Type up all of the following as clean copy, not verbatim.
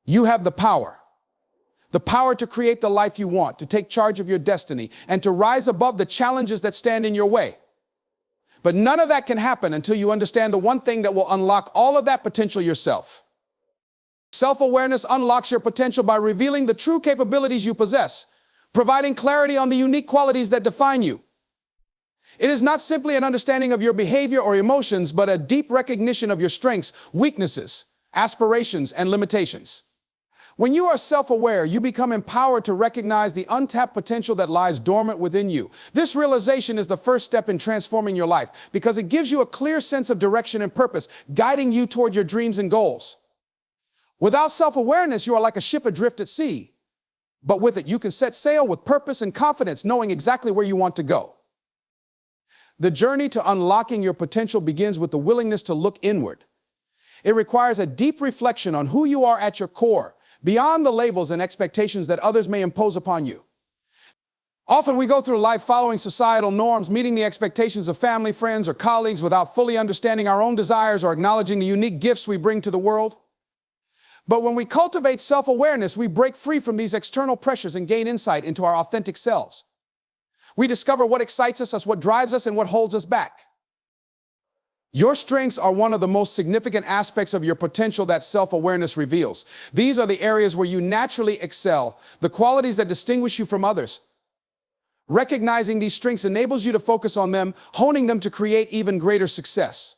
You have the power. The power to create the life you want, to take charge of your destiny, and to rise above the challenges that stand in your way. But none of that can happen until you understand the one thing that will unlock all of that potential: yourself. Self-awareness unlocks your potential by revealing the true capabilities you possess, providing clarity on the unique qualities that define you. It is not simply an understanding of your behavior or emotions, but a deep recognition of your strengths, weaknesses, aspirations, and limitations. When you are self-aware, you become empowered to recognize the untapped potential that lies dormant within you. This realization is the first step in transforming your life because it gives you a clear sense of direction and purpose, guiding you toward your dreams and goals. Without self-awareness, you are like a ship adrift at sea. But with it, you can set sail with purpose and confidence, knowing exactly where you want to go. The journey to unlocking your potential begins with the willingness to look inward. It requires a deep reflection on who you are at your core, beyond the labels and expectations that others may impose upon you. Often we go through life following societal norms, meeting the expectations of family, friends, or colleagues without fully understanding our own desires or acknowledging the unique gifts we bring to the world. But when we cultivate self-awareness, we break free from these external pressures and gain insight into our authentic selves. We discover what excites us, what drives us, and what holds us back. Your strengths are one of the most significant aspects of your potential that self-awareness reveals. These are the areas where you naturally excel, the qualities that distinguish you from others. Recognizing these strengths enables you to focus on them, honing them to create even greater success.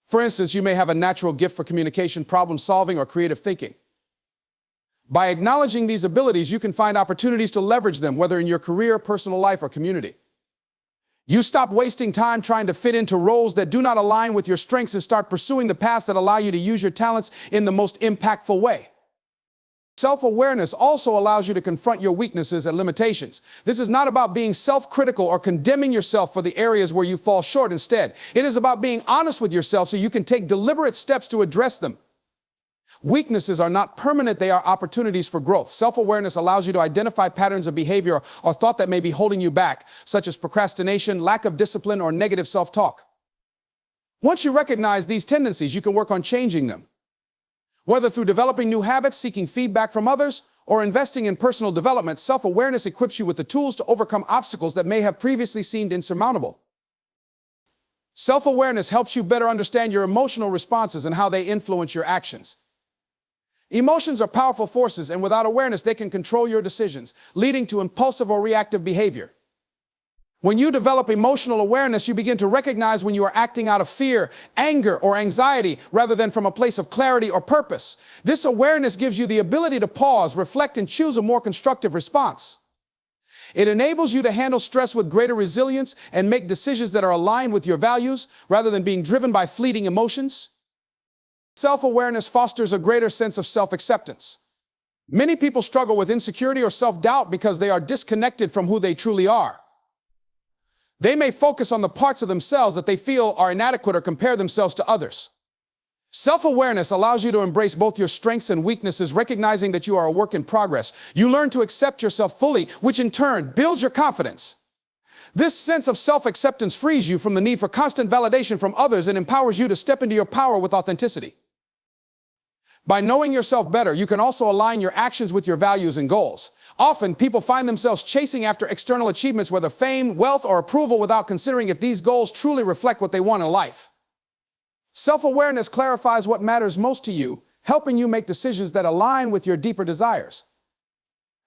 For instance, you may have a natural gift for communication, problem solving, or creative thinking. By acknowledging these abilities, you can find opportunities to leverage them, whether in your career, personal life, or community. You stop wasting time trying to fit into roles that do not align with your strengths and start pursuing the paths that allow you to use your talents in the most impactful way. Self-awareness also allows you to confront your weaknesses and limitations. This is not about being self-critical or condemning yourself for the areas where you fall short. Instead, it is about being honest with yourself so you can take deliberate steps to address them. Weaknesses are not permanent, they are opportunities for growth. Self-awareness allows you to identify patterns of behavior or thought that may be holding you back, such as procrastination, lack of discipline, or negative self-talk. Once you recognize these tendencies, you can work on changing them. Whether through developing new habits, seeking feedback from others, or investing in personal development, self-awareness equips you with the tools to overcome obstacles that may have previously seemed insurmountable. Self-awareness helps you better understand your emotional responses and how they influence your actions. Emotions are powerful forces, and without awareness, they can control your decisions, leading to impulsive or reactive behavior. When you develop emotional awareness, you begin to recognize when you are acting out of fear, anger, or anxiety, rather than from a place of clarity or purpose. This awareness gives you the ability to pause, reflect, and choose a more constructive response. It enables you to handle stress with greater resilience and make decisions that are aligned with your values, rather than being driven by fleeting emotions. Self-awareness fosters a greater sense of self-acceptance. Many people struggle with insecurity or self-doubt because they are disconnected from who they truly are. They may focus on the parts of themselves that they feel are inadequate or compare themselves to others. Self-awareness allows you to embrace both your strengths and weaknesses, recognizing that you are a work in progress. You learn to accept yourself fully, which in turn builds your confidence. This sense of self-acceptance frees you from the need for constant validation from others and empowers you to step into your power with authenticity. By knowing yourself better, you can also align your actions with your values and goals. Often, people find themselves chasing after external achievements, whether fame, wealth, or approval, without considering if these goals truly reflect what they want in life. Self-awareness clarifies what matters most to you, helping you make decisions that align with your deeper desires.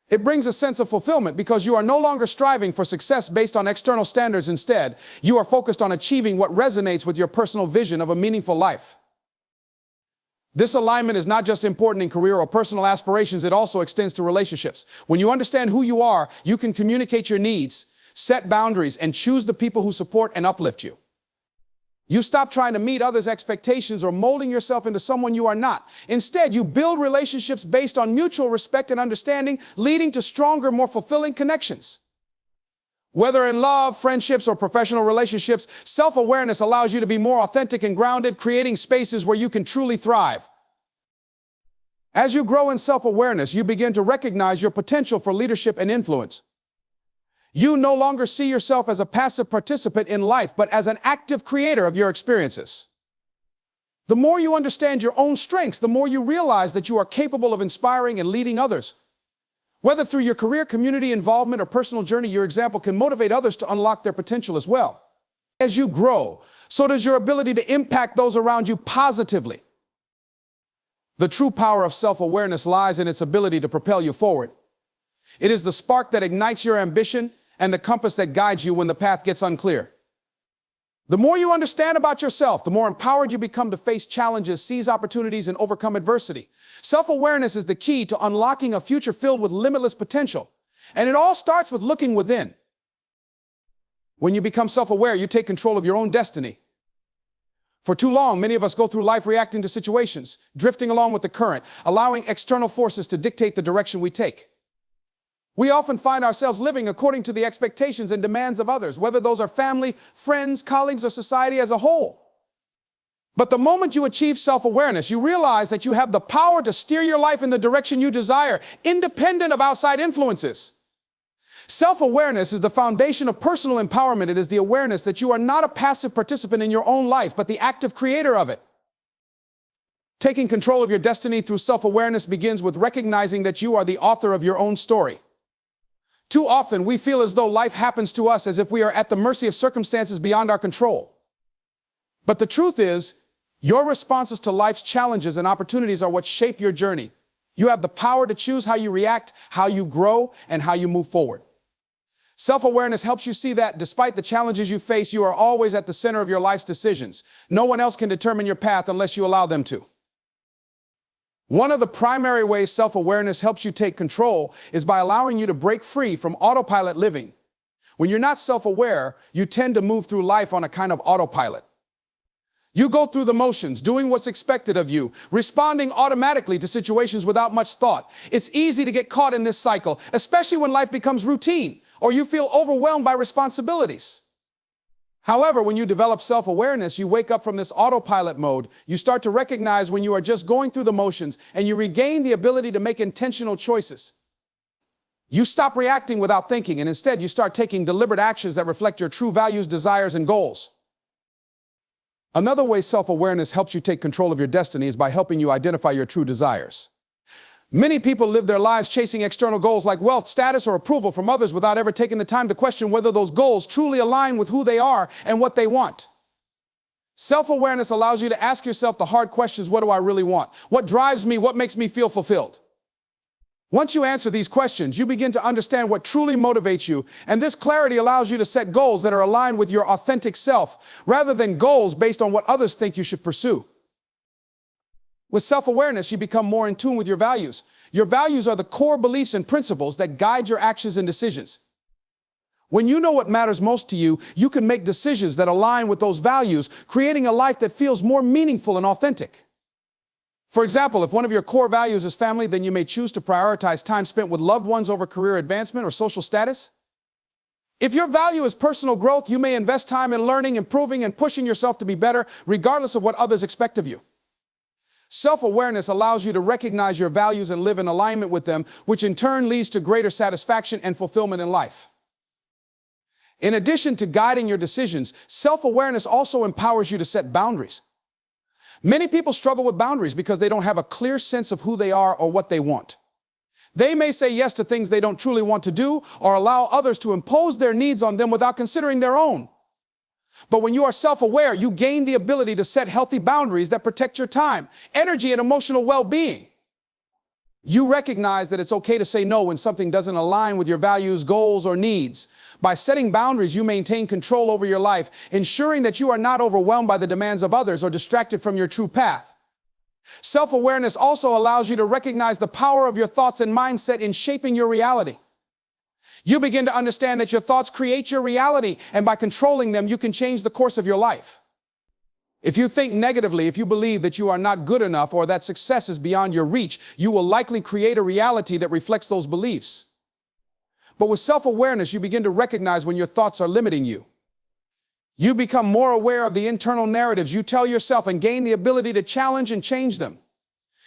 It brings a sense of fulfillment because you are no longer striving for success based on external standards. Instead, you are focused on achieving what resonates with your personal vision of a meaningful life. This alignment is not just important in career or personal aspirations, it also extends to relationships. When you understand who you are, you can communicate your needs, set boundaries, and choose the people who support and uplift you. You stop trying to meet others' expectations or molding yourself into someone you are not. Instead, you build relationships based on mutual respect and understanding, leading to stronger, more fulfilling connections. Whether in love, friendships, or professional relationships, self-awareness allows you to be more authentic and grounded, creating spaces where you can truly thrive. As you grow in self-awareness, you begin to recognize your potential for leadership and influence. You no longer see yourself as a passive participant in life, but as an active creator of your experiences. The more you understand your own strengths, the more you realize that you are capable of inspiring and leading others. Whether through your career, community involvement, or personal journey, your example can motivate others to unlock their potential as well. As you grow, so does your ability to impact those around you positively. The true power of self-awareness lies in its ability to propel you forward. It is the spark that ignites your ambition and the compass that guides you when the path gets unclear. The more you understand about yourself, the more empowered you become to face challenges, seize opportunities, and overcome adversity. Self-awareness is the key to unlocking a future filled with limitless potential. And it all starts with looking within. When you become self-aware, you take control of your own destiny. For too long, many of us go through life reacting to situations, drifting along with the current, allowing external forces to dictate the direction we take. We often find ourselves living according to the expectations and demands of others, whether those are family, friends, colleagues, or society as a whole. But the moment you achieve self-awareness, you realize that you have the power to steer your life in the direction you desire, independent of outside influences. Self-awareness is the foundation of personal empowerment. It is the awareness that you are not a passive participant in your own life, but the active creator of it. Taking control of your destiny through self-awareness begins with recognizing that you are the author of your own story. Too often, we feel as though life happens to us as if we are at the mercy of circumstances beyond our control. But the truth is, your responses to life's challenges and opportunities are what shape your journey. You have the power to choose how you react, how you grow, and how you move forward. Self-awareness helps you see that despite the challenges you face, you are always at the center of your life's decisions. No one else can determine your path unless you allow them to. One of the primary ways self-awareness helps you take control is by allowing you to break free from autopilot living. When you're not self-aware, you tend to move through life on a kind of autopilot. You go through the motions, doing what's expected of you, responding automatically to situations without much thought. It's easy to get caught in this cycle, especially when life becomes routine or you feel overwhelmed by responsibilities. However, when you develop self-awareness, you wake up from this autopilot mode. You start to recognize when you are just going through the motions, and you regain the ability to make intentional choices. You stop reacting without thinking, and instead you start taking deliberate actions that reflect your true values, desires, and goals. Another way self-awareness helps you take control of your destiny is by helping you identify your true desires. Many people live their lives chasing external goals like wealth, status, or approval from others without ever taking the time to question whether those goals truly align with who they are and what they want. Self-awareness allows you to ask yourself the hard questions: what do I really want? What drives me? What makes me feel fulfilled? Once you answer these questions, you begin to understand what truly motivates you, and this clarity allows you to set goals that are aligned with your authentic self, rather than goals based on what others think you should pursue. With self-awareness, you become more in tune with your values. Your values are the core beliefs and principles that guide your actions and decisions. When you know what matters most to you, you can make decisions that align with those values, creating a life that feels more meaningful and authentic. For example, if one of your core values is family, then you may choose to prioritize time spent with loved ones over career advancement or social status. If your value is personal growth, you may invest time in learning, improving, and pushing yourself to be better, regardless of what others expect of you. Self-awareness allows you to recognize your values and live in alignment with them, which in turn leads to greater satisfaction and fulfillment in life. In addition to guiding your decisions, self-awareness also empowers you to set boundaries. Many people struggle with boundaries because they don't have a clear sense of who they are or what they want. They may say yes to things they don't truly want to do, or allow others to impose their needs on them without considering their own. But when you are self-aware, you gain the ability to set healthy boundaries that protect your time, energy, and emotional well-being. You recognize that it's okay to say no when something doesn't align with your values, goals, or needs. By setting boundaries, you maintain control over your life, ensuring that you are not overwhelmed by the demands of others or distracted from your true path. Self-awareness also allows you to recognize the power of your thoughts and mindset in shaping your reality. You begin to understand that your thoughts create your reality, and by controlling them, you can change the course of your life. If you think negatively, if you believe that you are not good enough or that success is beyond your reach, you will likely create a reality that reflects those beliefs. But with self-awareness, you begin to recognize when your thoughts are limiting you. You become more aware of the internal narratives you tell yourself and gain the ability to challenge and change them.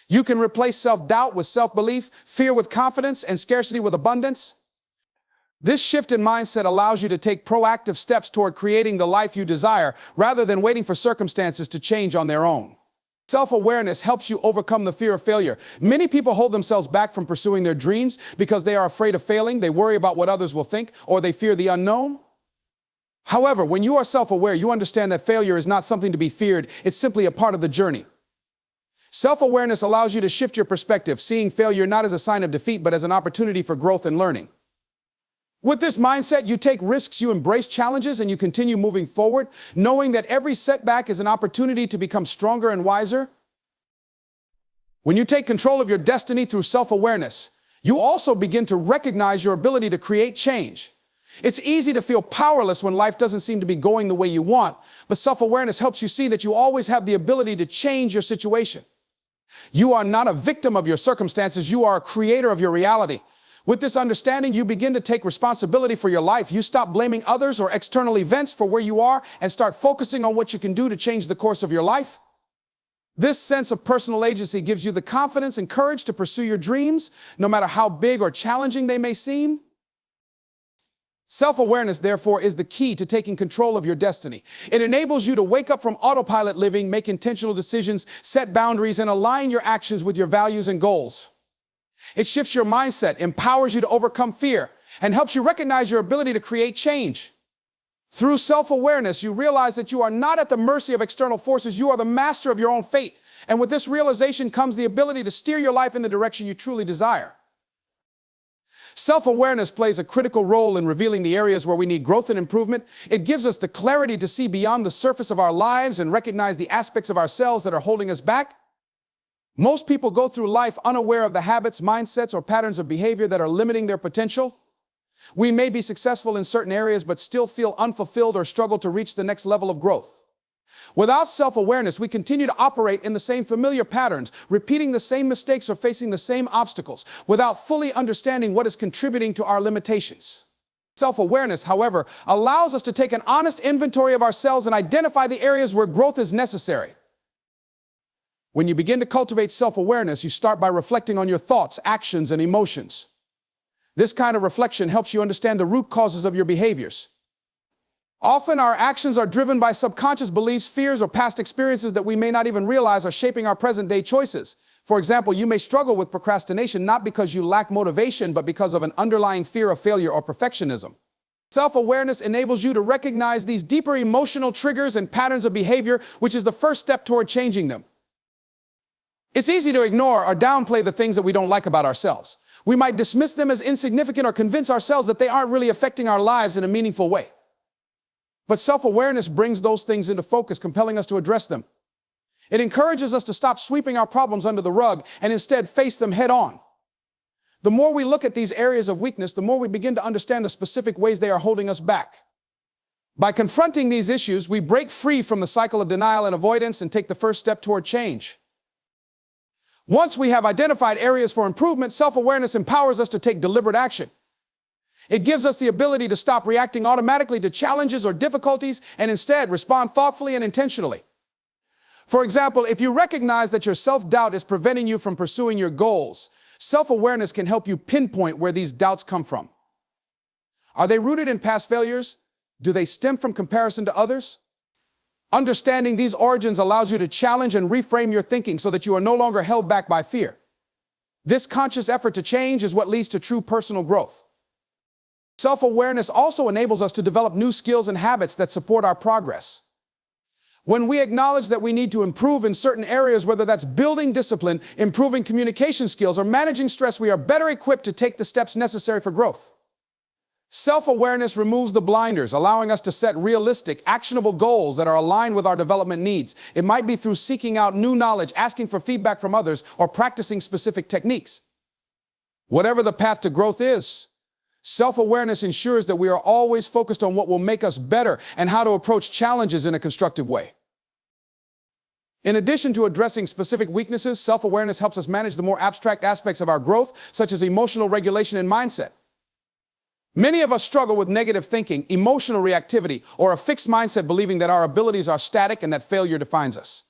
You can replace self-doubt with self-belief, fear with confidence, and scarcity with abundance. This shift in mindset allows you to take proactive steps toward creating the life you desire, rather than waiting for circumstances to change on their own. Self-awareness helps you overcome the fear of failure. Many people hold themselves back from pursuing their dreams because they are afraid of failing, they worry about what others will think, or they fear the unknown. However, when you are self-aware, you understand that failure is not something to be feared, it's simply a part of the journey. Self-awareness allows you to shift your perspective, seeing failure not as a sign of defeat, but as an opportunity for growth and learning. With this mindset, you take risks, you embrace challenges, and you continue moving forward, knowing that every setback is an opportunity to become stronger and wiser. When you take control of your destiny through self-awareness, you also begin to recognize your ability to create change. It's easy to feel powerless when life doesn't seem to be going the way you want, but self-awareness helps you see that you always have the ability to change your situation. You are not a victim of your circumstances, you are a creator of your reality. With this understanding, you begin to take responsibility for your life. You stop blaming others or external events for where you are and start focusing on what you can do to change the course of your life. This sense of personal agency gives you the confidence and courage to pursue your dreams, no matter how big or challenging they may seem. Self-awareness, therefore, is the key to taking control of your destiny. It enables you to wake up from autopilot living, make intentional decisions, set boundaries, and align your actions with your values and goals. It shifts your mindset, empowers you to overcome fear, and helps you recognize your ability to create change. Through self-awareness, you realize that you are not at the mercy of external forces, you are the master of your own fate. And with this realization comes the ability to steer your life in the direction you truly desire. Self-awareness plays a critical role in revealing the areas where we need growth and improvement. It gives us the clarity to see beyond the surface of our lives and recognize the aspects of ourselves that are holding us back. Most people go through life unaware of the habits, mindsets, or patterns of behavior that are limiting their potential. We may be successful in certain areas, but still feel unfulfilled or struggle to reach the next level of growth. Without self-awareness, we continue to operate in the same familiar patterns, repeating the same mistakes or facing the same obstacles, without fully understanding what is contributing to our limitations. Self-awareness, however, allows us to take an honest inventory of ourselves and identify the areas where growth is necessary. When you begin to cultivate self-awareness, you start by reflecting on your thoughts, actions, and emotions. This kind of reflection helps you understand the root causes of your behaviors. Often our actions are driven by subconscious beliefs, fears, or past experiences that we may not even realize are shaping our present-day choices. For example, you may struggle with procrastination not because you lack motivation, but because of an underlying fear of failure or perfectionism. Self-awareness enables you to recognize these deeper emotional triggers and patterns of behavior, which is the first step toward changing them. It's easy to ignore or downplay the things that we don't like about ourselves. We might dismiss them as insignificant or convince ourselves that they aren't really affecting our lives in a meaningful way. But self-awareness brings those things into focus, compelling us to address them. It encourages us to stop sweeping our problems under the rug and instead face them head on. The more we look at these areas of weakness, the more we begin to understand the specific ways they are holding us back. By confronting these issues, we break free from the cycle of denial and avoidance and take the first step toward change. Once we have identified areas for improvement, self-awareness empowers us to take deliberate action. It gives us the ability to stop reacting automatically to challenges or difficulties and instead respond thoughtfully and intentionally. For example, if you recognize that your self-doubt is preventing you from pursuing your goals, self-awareness can help you pinpoint where these doubts come from. Are they rooted in past failures? Do they stem from comparison to others? Understanding these origins allows you to challenge and reframe your thinking so that you are no longer held back by fear. This conscious effort to change is what leads to true personal growth. Self-awareness also enables us to develop new skills and habits that support our progress. When we acknowledge that we need to improve in certain areas, whether that's building discipline, improving communication skills, or managing stress, we are better equipped to take the steps necessary for growth. Self-awareness removes the blinders, allowing us to set realistic, actionable goals that are aligned with our development needs. It might be through seeking out new knowledge, asking for feedback from others, or practicing specific techniques. Whatever the path to growth is, self-awareness ensures that we are always focused on what will make us better and how to approach challenges in a constructive way. In addition to addressing specific weaknesses, self-awareness helps us manage the more abstract aspects of our growth, such as emotional regulation and mindset. Many of us struggle with negative thinking, emotional reactivity, or a fixed mindset believing that our abilities are static and that failure defines us.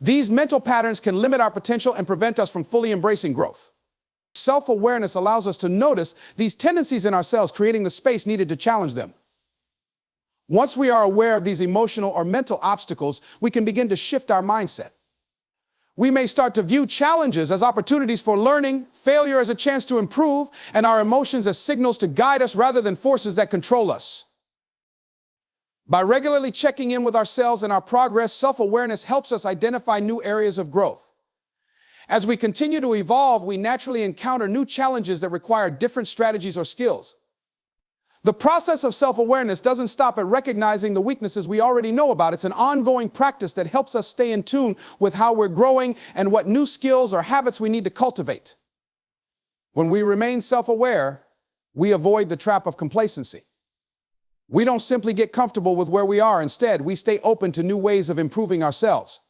These mental patterns can limit our potential and prevent us from fully embracing growth. Self-awareness allows us to notice these tendencies in ourselves, creating the space needed to challenge them. Once we are aware of these emotional or mental obstacles, we can begin to shift our mindset. We may start to view challenges as opportunities for learning, failure as a chance to improve, and our emotions as signals to guide us rather than forces that control us. By regularly checking in with ourselves and our progress, self-awareness helps us identify new areas of growth. As we continue to evolve, we naturally encounter new challenges that require different strategies or skills. The process of self-awareness doesn't stop at recognizing the weaknesses we already know about. It's an ongoing practice that helps us stay in tune with how we're growing and what new skills or habits we need to cultivate. When we remain self-aware, we avoid the trap of complacency. We don't simply get comfortable with where we are. Instead, we stay open to new ways of improving ourselves.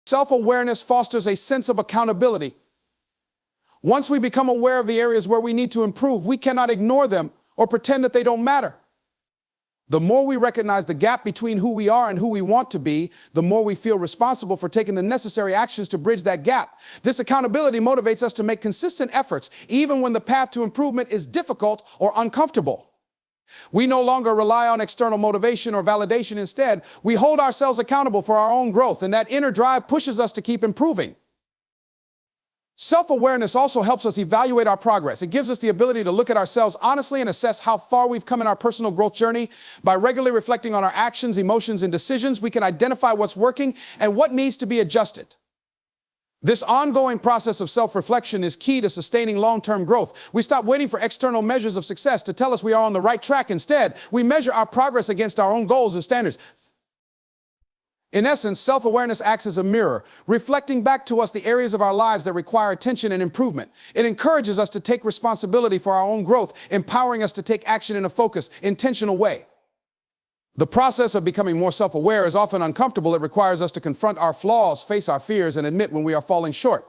Self-awareness fosters a sense of accountability. Once we become aware of the areas where we need to improve, we cannot ignore them or pretend that they don't matter. The more we recognize the gap between who we are and who we want to be, the more we feel responsible for taking the necessary actions to bridge that gap. This accountability motivates us to make consistent efforts, even when the path to improvement is difficult or uncomfortable. We no longer rely on external motivation or validation. Instead, we hold ourselves accountable for our own growth, and that inner drive pushes us to keep improving. Self-awareness also helps us evaluate our progress. It gives us the ability to look at ourselves honestly and assess how far we've come in our personal growth journey. By regularly reflecting on our actions, emotions, and decisions, we can identify what's working and what needs to be adjusted. This ongoing process of self-reflection is key to sustaining long-term growth. We stop waiting for external measures of success to tell us we are on the right track. Instead, we measure our progress against our own goals and standards. In essence, self-awareness acts as a mirror, reflecting back to us the areas of our lives that require attention and improvement. It encourages us to take responsibility for our own growth, empowering us to take action in a focused, intentional way. The process of becoming more self-aware is often uncomfortable. It requires us to confront our flaws, face our fears, and admit when we are falling short.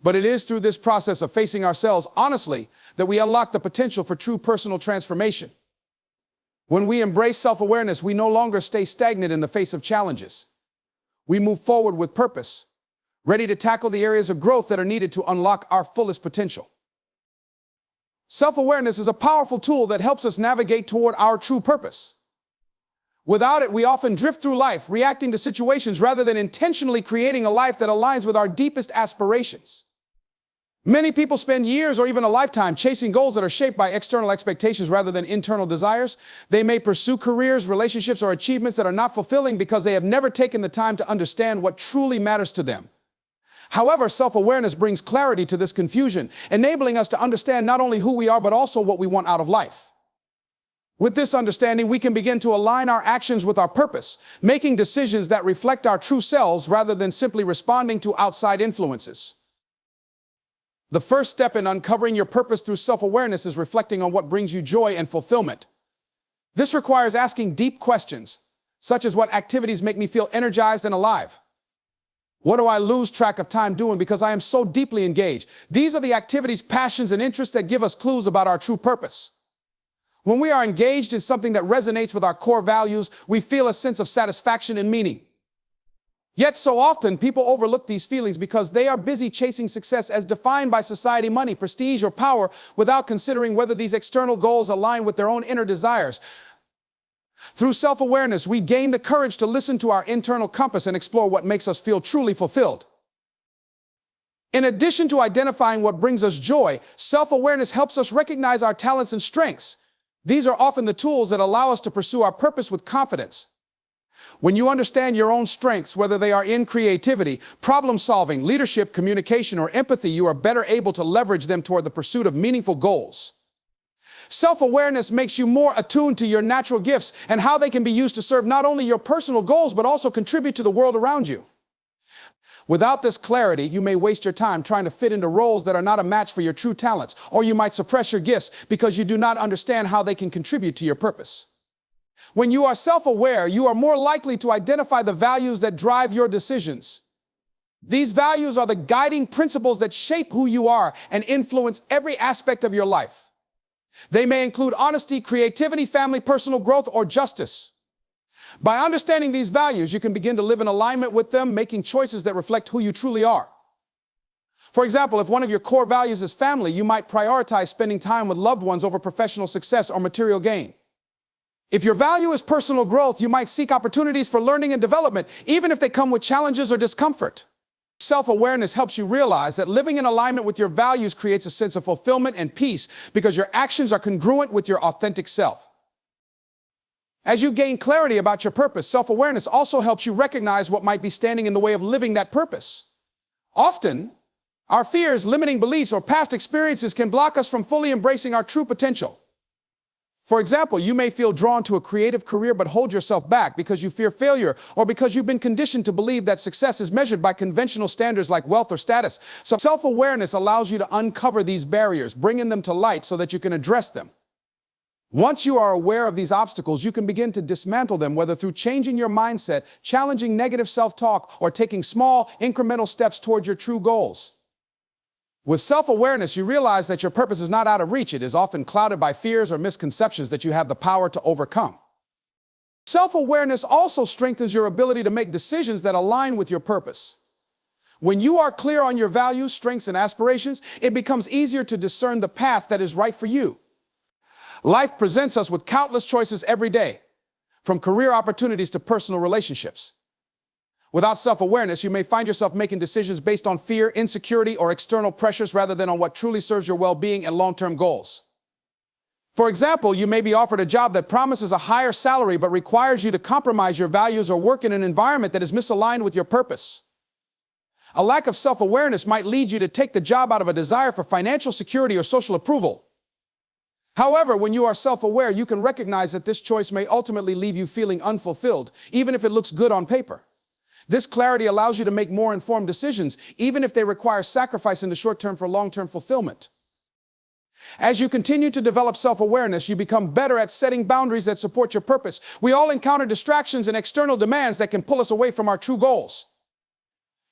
But it is through this process of facing ourselves honestly that we unlock the potential for true personal transformation. When we embrace self-awareness, we no longer stay stagnant in the face of challenges. We move forward with purpose, ready to tackle the areas of growth that are needed to unlock our fullest potential. Self-awareness is a powerful tool that helps us navigate toward our true purpose. Without it, we often drift through life, reacting to situations rather than intentionally creating a life that aligns with our deepest aspirations. Many people spend years or even a lifetime chasing goals that are shaped by external expectations rather than internal desires. They may pursue careers, relationships, or achievements that are not fulfilling because they have never taken the time to understand what truly matters to them. However, self-awareness brings clarity to this confusion, enabling us to understand not only who we are, but also what we want out of life. With this understanding, we can begin to align our actions with our purpose, making decisions that reflect our true selves rather than simply responding to outside influences. The first step in uncovering your purpose through self-awareness is reflecting on what brings you joy and fulfillment. This requires asking deep questions, such as what activities make me feel energized and alive? What do I lose track of time doing because I am so deeply engaged? These are the activities, passions, and interests that give us clues about our true purpose. When we are engaged in something that resonates with our core values, we feel a sense of satisfaction and meaning. Yet so often, people overlook these feelings because they are busy chasing success as defined by society, money, prestige, or power, without considering whether these external goals align with their own inner desires. Through self-awareness, we gain the courage to listen to our internal compass and explore what makes us feel truly fulfilled. In addition to identifying what brings us joy, self-awareness helps us recognize our talents and strengths. These are often the tools that allow us to pursue our purpose with confidence. When you understand your own strengths, whether they are in creativity, problem-solving, leadership, communication, or empathy, you are better able to leverage them toward the pursuit of meaningful goals. Self-awareness makes you more attuned to your natural gifts and how they can be used to serve not only your personal goals, but also contribute to the world around you. Without this clarity, you may waste your time trying to fit into roles that are not a match for your true talents, or you might suppress your gifts because you do not understand how they can contribute to your purpose. When you are self-aware, you are more likely to identify the values that drive your decisions. These values are the guiding principles that shape who you are and influence every aspect of your life. They may include honesty, creativity, family, personal growth, or justice. By understanding these values, you can begin to live in alignment with them, making choices that reflect who you truly are. For example, if one of your core values is family, you might prioritize spending time with loved ones over professional success or material gain. If your value is personal growth, you might seek opportunities for learning and development, even if they come with challenges or discomfort. Self-awareness helps you realize that living in alignment with your values creates a sense of fulfillment and peace because your actions are congruent with your authentic self. As you gain clarity about your purpose, self-awareness also helps you recognize what might be standing in the way of living that purpose. Often, our fears, limiting beliefs, or past experiences can block us from fully embracing our true potential. For example, you may feel drawn to a creative career but hold yourself back because you fear failure or because you've been conditioned to believe that success is measured by conventional standards like wealth or status. So self-awareness allows you to uncover these barriers, bringing them to light so that you can address them. Once you are aware of these obstacles, you can begin to dismantle them, whether through changing your mindset, challenging negative self-talk, or taking small, incremental steps towards your true goals. With self-awareness, you realize that your purpose is not out of reach. It is often clouded by fears or misconceptions that you have the power to overcome. Self-awareness also strengthens your ability to make decisions that align with your purpose. When you are clear on your values, strengths, and aspirations, it becomes easier to discern the path that is right for you. Life presents us with countless choices every day, from career opportunities to personal relationships. Without self-awareness, you may find yourself making decisions based on fear, insecurity, or external pressures rather than on what truly serves your well-being and long-term goals. For example, you may be offered a job that promises a higher salary but requires you to compromise your values or work in an environment that is misaligned with your purpose. A lack of self-awareness might lead you to take the job out of a desire for financial security or social approval. However, when you are self-aware, you can recognize that this choice may ultimately leave you feeling unfulfilled, even if it looks good on paper. This clarity allows you to make more informed decisions, even if they require sacrifice in the short term for long-term fulfillment. As you continue to develop self-awareness, you become better at setting boundaries that support your purpose. We all encounter distractions and external demands that can pull us away from our true goals.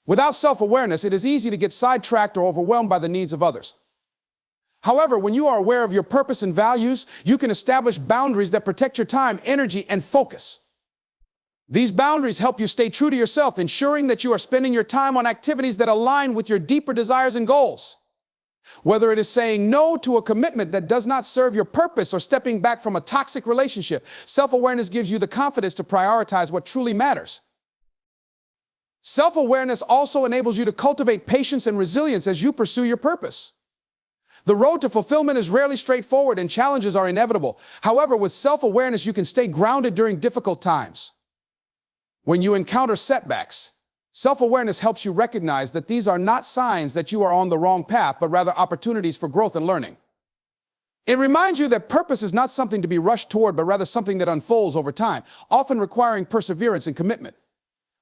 Without self-awareness, it is easy to get sidetracked or overwhelmed by the needs of others. However, when you are aware of your purpose and values, you can establish boundaries that protect your time, energy, and focus. These boundaries help you stay true to yourself, ensuring that you are spending your time on activities that align with your deeper desires and goals. Whether it is saying no to a commitment that does not serve your purpose or stepping back from a toxic relationship, self-awareness gives you the confidence to prioritize what truly matters. Self-awareness also enables you to cultivate patience and resilience as you pursue your purpose. The road to fulfillment is rarely straightforward and challenges are inevitable. However, with self-awareness, you can stay grounded during difficult times. When you encounter setbacks, self-awareness helps you recognize that these are not signs that you are on the wrong path, but rather opportunities for growth and learning. It reminds you that purpose is not something to be rushed toward, but rather something that unfolds over time, often requiring perseverance and commitment.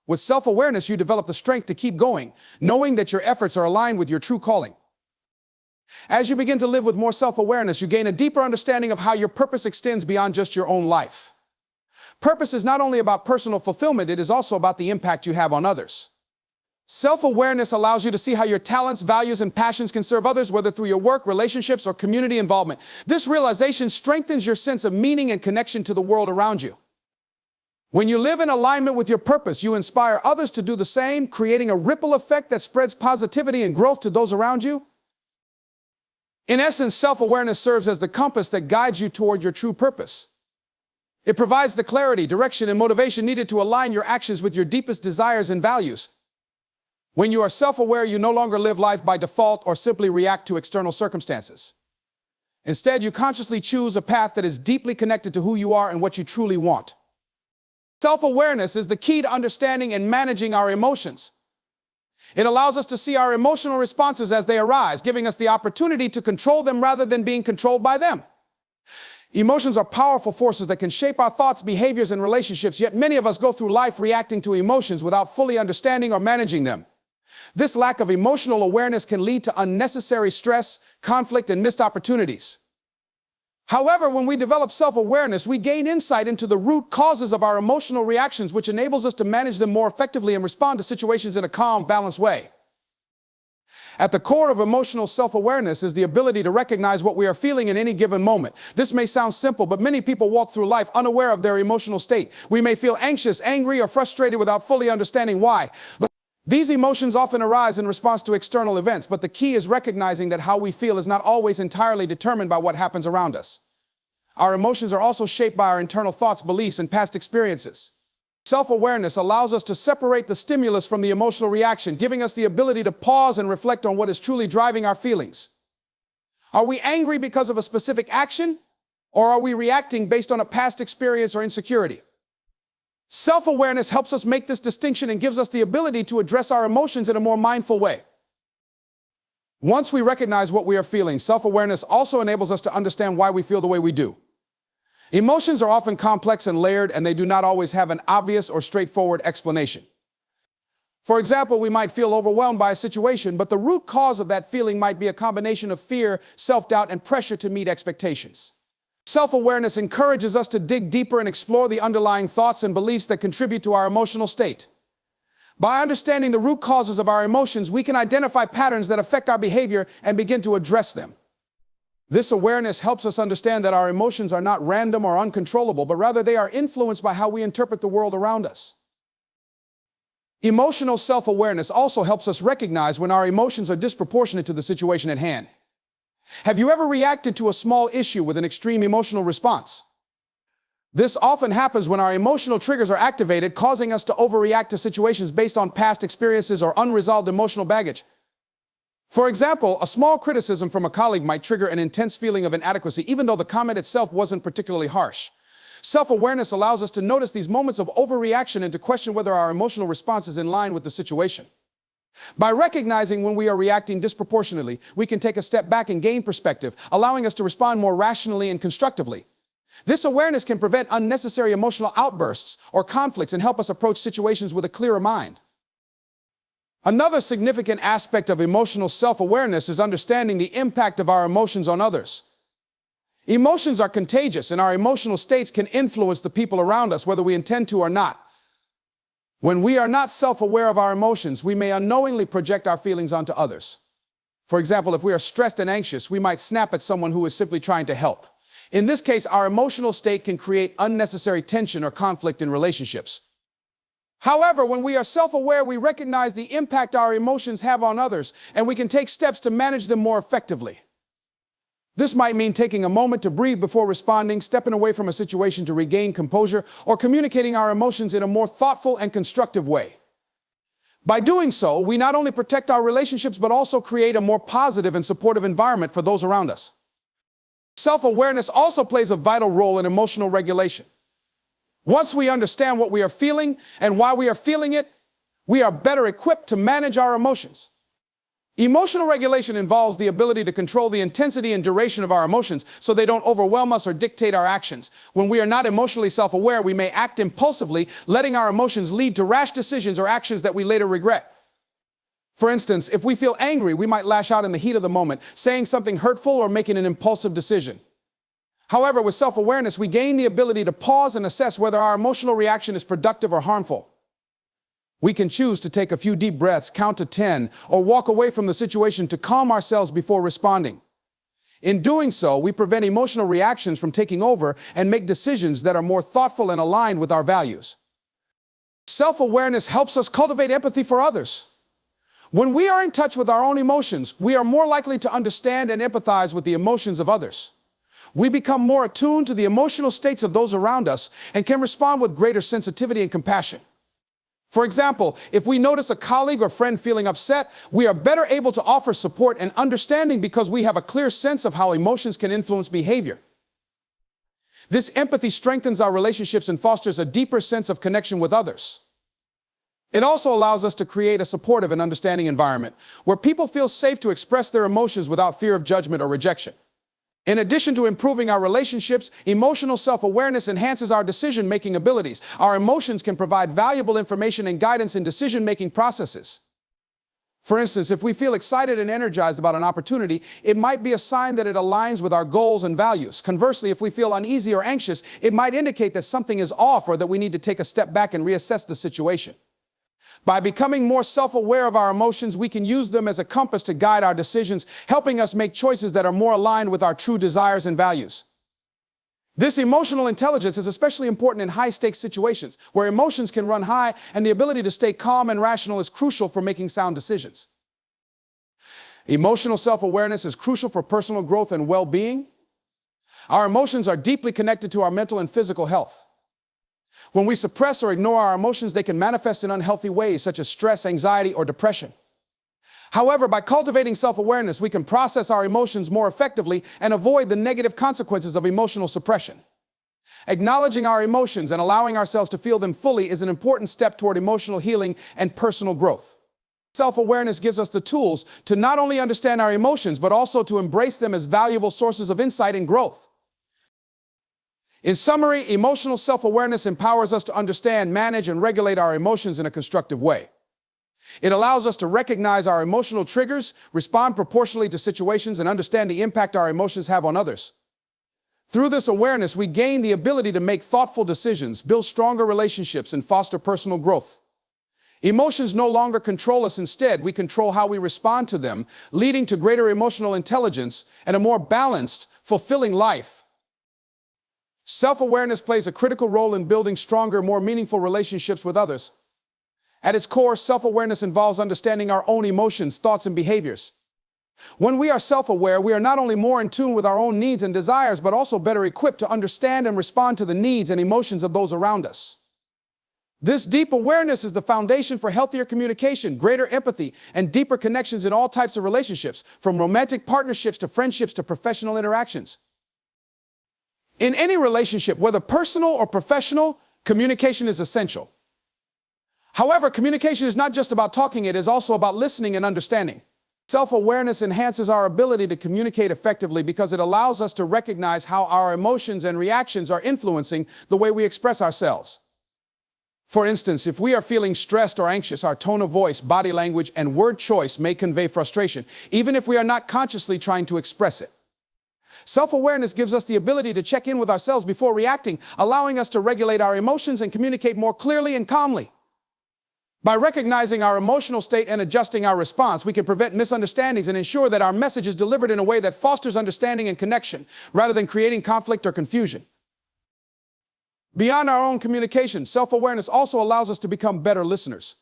With self-awareness, you develop the strength to keep going, knowing that your efforts are aligned with your true calling. As you begin to live with more self-awareness, you gain a deeper understanding of how your purpose extends beyond just your own life. Purpose is not only about personal fulfillment, it is also about the impact you have on others. Self-awareness allows you to see how your talents, values, and passions can serve others, whether through your work, relationships, or community involvement. This realization strengthens your sense of meaning and connection to the world around you. When you live in alignment with your purpose, you inspire others to do the same, creating a ripple effect that spreads positivity and growth to those around you. In essence, self-awareness serves as the compass that guides you toward your true purpose. It provides the clarity, direction, and motivation needed to align your actions with your deepest desires and values. When you are self-aware, you no longer live life by default or simply react to external circumstances. Instead, you consciously choose a path that is deeply connected to who you are and what you truly want. Self-awareness is the key to understanding and managing our emotions. It allows us to see our emotional responses as they arise, giving us the opportunity to control them rather than being controlled by them. Emotions are powerful forces that can shape our thoughts, behaviors, and relationships, yet many of us go through life reacting to emotions without fully understanding or managing them. This lack of emotional awareness can lead to unnecessary stress, conflict, and missed opportunities. However, when we develop self-awareness, we gain insight into the root causes of our emotional reactions, which enables us to manage them more effectively and respond to situations in a calm, balanced way. At the core of emotional self-awareness is the ability to recognize what we are feeling in any given moment. This may sound simple, but many people walk through life unaware of their emotional state. We may feel anxious, angry, or frustrated without fully understanding why. These emotions often arise in response to external events, but the key is recognizing that how we feel is not always entirely determined by what happens around us. Our emotions are also shaped by our internal thoughts, beliefs, and past experiences. Self-awareness allows us to separate the stimulus from the emotional reaction, giving us the ability to pause and reflect on what is truly driving our feelings. Are we angry because of a specific action, or are we reacting based on a past experience or insecurity? Self-awareness helps us make this distinction and gives us the ability to address our emotions in a more mindful way. Once we recognize what we are feeling, self-awareness also enables us to understand why we feel the way we do. Emotions are often complex and layered, and they do not always have an obvious or straightforward explanation. For example, we might feel overwhelmed by a situation, but the root cause of that feeling might be a combination of fear, self-doubt, and pressure to meet expectations. Self-awareness encourages us to dig deeper and explore the underlying thoughts and beliefs that contribute to our emotional state. By understanding the root causes of our emotions, we can identify patterns that affect our behavior and begin to address them. This awareness helps us understand that our emotions are not random or uncontrollable, but rather they are influenced by how we interpret the world around us. Emotional self-awareness also helps us recognize when our emotions are disproportionate to the situation at hand. Have you ever reacted to a small issue with an extreme emotional response? This often happens when our emotional triggers are activated, causing us to overreact to situations based on past experiences or unresolved emotional baggage. For example, a small criticism from a colleague might trigger an intense feeling of inadequacy, even though the comment itself wasn't particularly harsh. Self-awareness allows us to notice these moments of overreaction and to question whether our emotional response is in line with the situation. By recognizing when we are reacting disproportionately, we can take a step back and gain perspective, allowing us to respond more rationally and constructively. This awareness can prevent unnecessary emotional outbursts or conflicts and help us approach situations with a clearer mind. Another significant aspect of emotional self-awareness is understanding the impact of our emotions on others. Emotions are contagious, and our emotional states can influence the people around us, whether we intend to or not. When we are not self-aware of our emotions, we may unknowingly project our feelings onto others. For example, if we are stressed and anxious, we might snap at someone who is simply trying to help. In this case, our emotional state can create unnecessary tension or conflict in relationships. However, when we are self-aware, we recognize the impact our emotions have on others, and we can take steps to manage them more effectively. This might mean taking a moment to breathe before responding, stepping away from a situation to regain composure, or communicating our emotions in a more thoughtful and constructive way. By doing so, we not only protect our relationships, but also create a more positive and supportive environment for those around us. Self-awareness also plays a vital role in emotional regulation. Once we understand what we are feeling and why we are feeling it, we are better equipped to manage our emotions. Emotional regulation involves the ability to control the intensity and duration of our emotions so they don't overwhelm us or dictate our actions. When we are not emotionally self-aware, we may act impulsively, letting our emotions lead to rash decisions or actions that we later regret. For instance, if we feel angry, we might lash out in the heat of the moment, saying something hurtful or making an impulsive decision. However, with self-awareness, we gain the ability to pause and assess whether our emotional reaction is productive or harmful. We can choose to take a few deep breaths, count to 10, or walk away from the situation to calm ourselves before responding. In doing so, we prevent emotional reactions from taking over and make decisions that are more thoughtful and aligned with our values. Self-awareness helps us cultivate empathy for others. When we are in touch with our own emotions, we are more likely to understand and empathize with the emotions of others. We become more attuned to the emotional states of those around us and can respond with greater sensitivity and compassion. For example, if we notice a colleague or friend feeling upset, we are better able to offer support and understanding because we have a clear sense of how emotions can influence behavior. This empathy strengthens our relationships and fosters a deeper sense of connection with others. It also allows us to create a supportive and understanding environment where people feel safe to express their emotions without fear of judgment or rejection. In addition to improving our relationships, emotional self-awareness enhances our decision-making abilities. Our emotions can provide valuable information and guidance in decision-making processes. For instance, if we feel excited and energized about an opportunity, it might be a sign that it aligns with our goals and values. Conversely, if we feel uneasy or anxious, it might indicate that something is off or that we need to take a step back and reassess the situation. By becoming more self-aware of our emotions, we can use them as a compass to guide our decisions, helping us make choices that are more aligned with our true desires and values. This emotional intelligence is especially important in high-stakes situations, where emotions can run high, and the ability to stay calm and rational is crucial for making sound decisions. Emotional self-awareness is crucial for personal growth and well-being. Our emotions are deeply connected to our mental and physical health. When we suppress or ignore our emotions, they can manifest in unhealthy ways, such as stress, anxiety, or depression. However, by cultivating self-awareness, we can process our emotions more effectively and avoid the negative consequences of emotional suppression. Acknowledging our emotions and allowing ourselves to feel them fully is an important step toward emotional healing and personal growth. Self-awareness gives us the tools to not only understand our emotions, but also to embrace them as valuable sources of insight and growth. In summary, emotional self-awareness empowers us to understand, manage, and regulate our emotions in a constructive way. It allows us to recognize our emotional triggers, respond proportionally to situations, and understand the impact our emotions have on others. Through this awareness, we gain the ability to make thoughtful decisions, build stronger relationships, and foster personal growth. Emotions no longer control us. Instead, we control how we respond to them, leading to greater emotional intelligence and a more balanced, fulfilling life. Self-awareness plays a critical role in building stronger, more meaningful relationships with others. At its core, self-awareness involves understanding our own emotions, thoughts, and behaviors. When we are self-aware, we are not only more in tune with our own needs and desires, but also better equipped to understand and respond to the needs and emotions of those around us. This deep awareness is the foundation for healthier communication, greater empathy, and deeper connections in all types of relationships, from romantic partnerships to friendships to professional interactions. In any relationship, whether personal or professional, communication is essential. However, communication is not just about talking, it is also about listening and understanding. Self-awareness enhances our ability to communicate effectively because it allows us to recognize how our emotions and reactions are influencing the way we express ourselves. For instance, if we are feeling stressed or anxious, our tone of voice, body language, and word choice may convey frustration, even if we are not consciously trying to express it. Self-awareness gives us the ability to check in with ourselves before reacting, allowing us to regulate our emotions and communicate more clearly and calmly. By recognizing our emotional state and adjusting our response, we can prevent misunderstandings and ensure that our message is delivered in a way that fosters understanding and connection, rather than creating conflict or confusion. Beyond our own communication, self-awareness also allows us to become better listeners.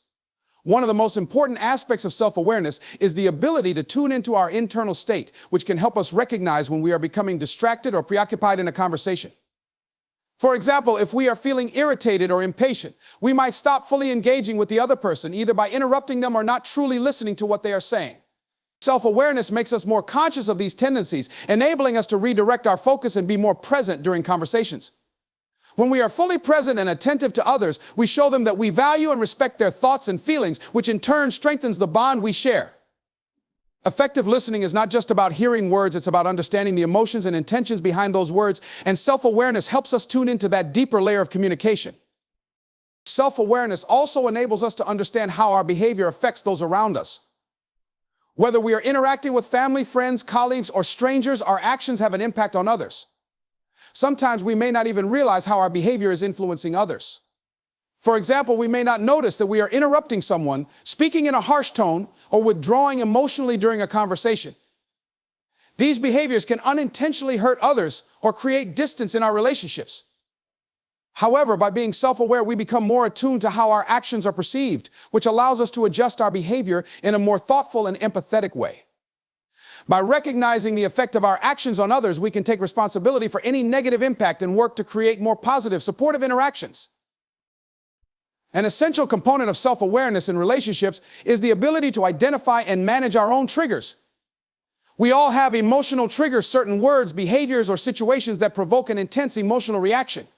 One of the most important aspects of self-awareness is the ability to tune into our internal state, which can help us recognize when we are becoming distracted or preoccupied in a conversation. For example, if we are feeling irritated or impatient, we might stop fully engaging with the other person, either by interrupting them or not truly listening to what they are saying. Self-awareness makes us more conscious of these tendencies, enabling us to redirect our focus and be more present during conversations. When we are fully present and attentive to others, we show them that we value and respect their thoughts and feelings, which in turn strengthens the bond we share. Effective listening is not just about hearing words, it's about understanding the emotions and intentions behind those words, and self-awareness helps us tune into that deeper layer of communication. Self-awareness also enables us to understand how our behavior affects those around us. Whether we are interacting with family, friends, colleagues, or strangers, our actions have an impact on others. Sometimes we may not even realize how our behavior is influencing others. For example, we may not notice that we are interrupting someone, speaking in a harsh tone, or withdrawing emotionally during a conversation. These behaviors can unintentionally hurt others or create distance in our relationships. However, by being self-aware, we become more attuned to how our actions are perceived, which allows us to adjust our behavior in a more thoughtful and empathetic way. By recognizing the effect of our actions on others, we can take responsibility for any negative impact and work to create more positive, supportive interactions. An essential component of self-awareness in relationships is the ability to identify and manage our own triggers. We all have emotional triggers, certain words, behaviors, or situations that provoke an intense emotional reaction.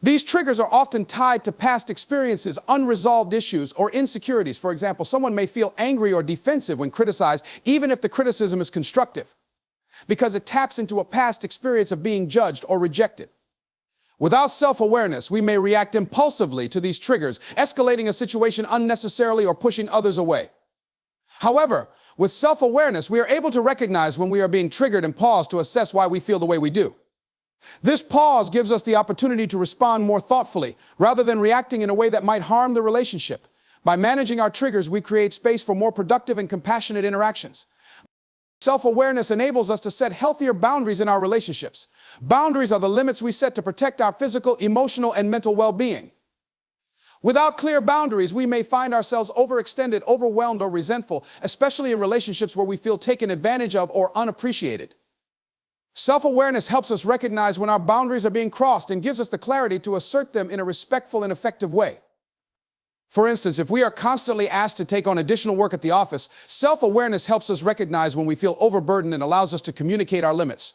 These triggers are often tied to past experiences, unresolved issues, or insecurities. For example, someone may feel angry or defensive when criticized, even if the criticism is constructive, because it taps into a past experience of being judged or rejected. Without self-awareness, we may react impulsively to these triggers, escalating a situation unnecessarily or pushing others away. However, with self-awareness, we are able to recognize when we are being triggered and pause to assess why we feel the way we do. This pause gives us the opportunity to respond more thoughtfully, rather than reacting in a way that might harm the relationship. By managing our triggers, we create space for more productive and compassionate interactions. Self-awareness enables us to set healthier boundaries in our relationships. Boundaries are the limits we set to protect our physical, emotional, and mental well-being. Without clear boundaries, we may find ourselves overextended, overwhelmed, or resentful, especially in relationships where we feel taken advantage of or unappreciated. Self-awareness helps us recognize when our boundaries are being crossed and gives us the clarity to assert them in a respectful and effective way. For instance, if we are constantly asked to take on additional work at the office, self-awareness helps us recognize when we feel overburdened and allows us to communicate our limits.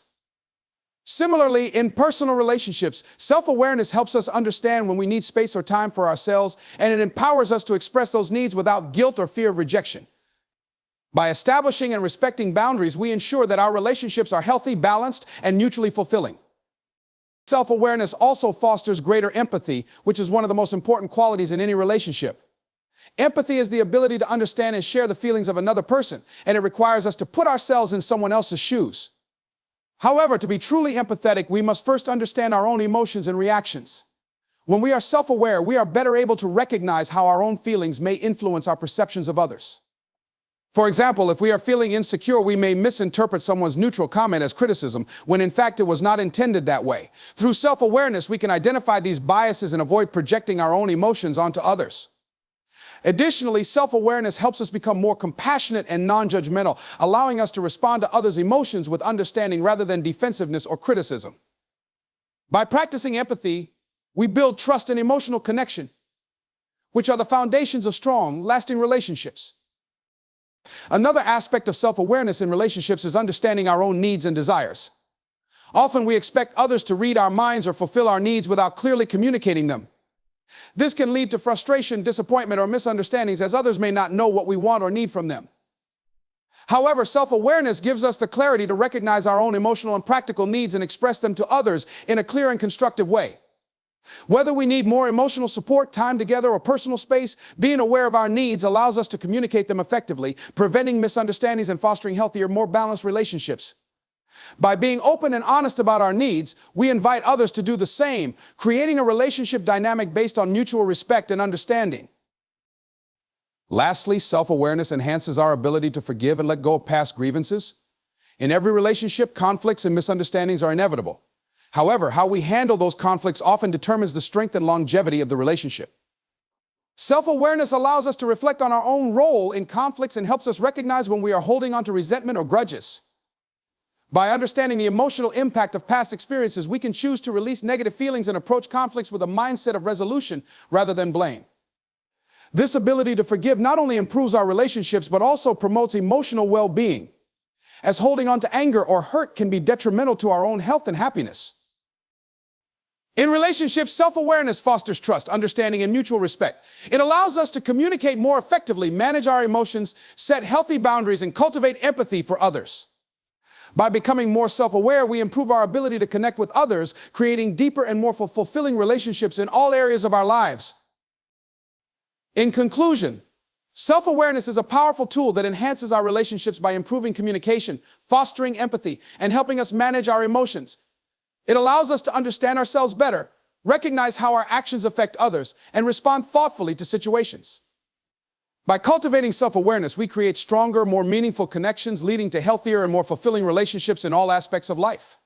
Similarly, in personal relationships, self-awareness helps us understand when we need space or time for ourselves, and it empowers us to express those needs without guilt or fear of rejection. By establishing and respecting boundaries, we ensure that our relationships are healthy, balanced, and mutually fulfilling. Self-awareness also fosters greater empathy, which is one of the most important qualities in any relationship. Empathy is the ability to understand and share the feelings of another person, and it requires us to put ourselves in someone else's shoes. However, to be truly empathetic, we must first understand our own emotions and reactions. When we are self-aware, we are better able to recognize how our own feelings may influence our perceptions of others. For example, if we are feeling insecure, we may misinterpret someone's neutral comment as criticism, when in fact it was not intended that way. Through self-awareness, we can identify these biases and avoid projecting our own emotions onto others. Additionally, self-awareness helps us become more compassionate and non-judgmental, allowing us to respond to others' emotions with understanding rather than defensiveness or criticism. By practicing empathy, we build trust and emotional connection, which are the foundations of strong, lasting relationships. Another aspect of self-awareness in relationships is understanding our own needs and desires. Often we expect others to read our minds or fulfill our needs without clearly communicating them. This can lead to frustration, disappointment, or misunderstandings, as others may not know what we want or need from them. However, self-awareness gives us the clarity to recognize our own emotional and practical needs and express them to others in a clear and constructive way. Whether we need more emotional support, time together, or personal space, being aware of our needs allows us to communicate them effectively, preventing misunderstandings and fostering healthier, more balanced relationships. By being open and honest about our needs, we invite others to do the same, creating a relationship dynamic based on mutual respect and understanding. Lastly, self-awareness enhances our ability to forgive and let go of past grievances. In every relationship, conflicts and misunderstandings are inevitable. However, how we handle those conflicts often determines the strength and longevity of the relationship. Self-awareness allows us to reflect on our own role in conflicts and helps us recognize when we are holding on to resentment or grudges. By understanding the emotional impact of past experiences, we can choose to release negative feelings and approach conflicts with a mindset of resolution rather than blame. This ability to forgive not only improves our relationships, but also promotes emotional well-being, as holding on to anger or hurt can be detrimental to our own health and happiness. In relationships, self-awareness fosters trust, understanding, and mutual respect. It allows us to communicate more effectively, manage our emotions, set healthy boundaries, and cultivate empathy for others. By becoming more self-aware, we improve our ability to connect with others, creating deeper and more fulfilling relationships in all areas of our lives. In conclusion, self-awareness is a powerful tool that enhances our relationships by improving communication, fostering empathy, and helping us manage our emotions. It allows us to understand ourselves better, recognize how our actions affect others, and respond thoughtfully to situations. By cultivating self-awareness, we create stronger, more meaningful connections, leading to healthier and more fulfilling relationships in all aspects of life.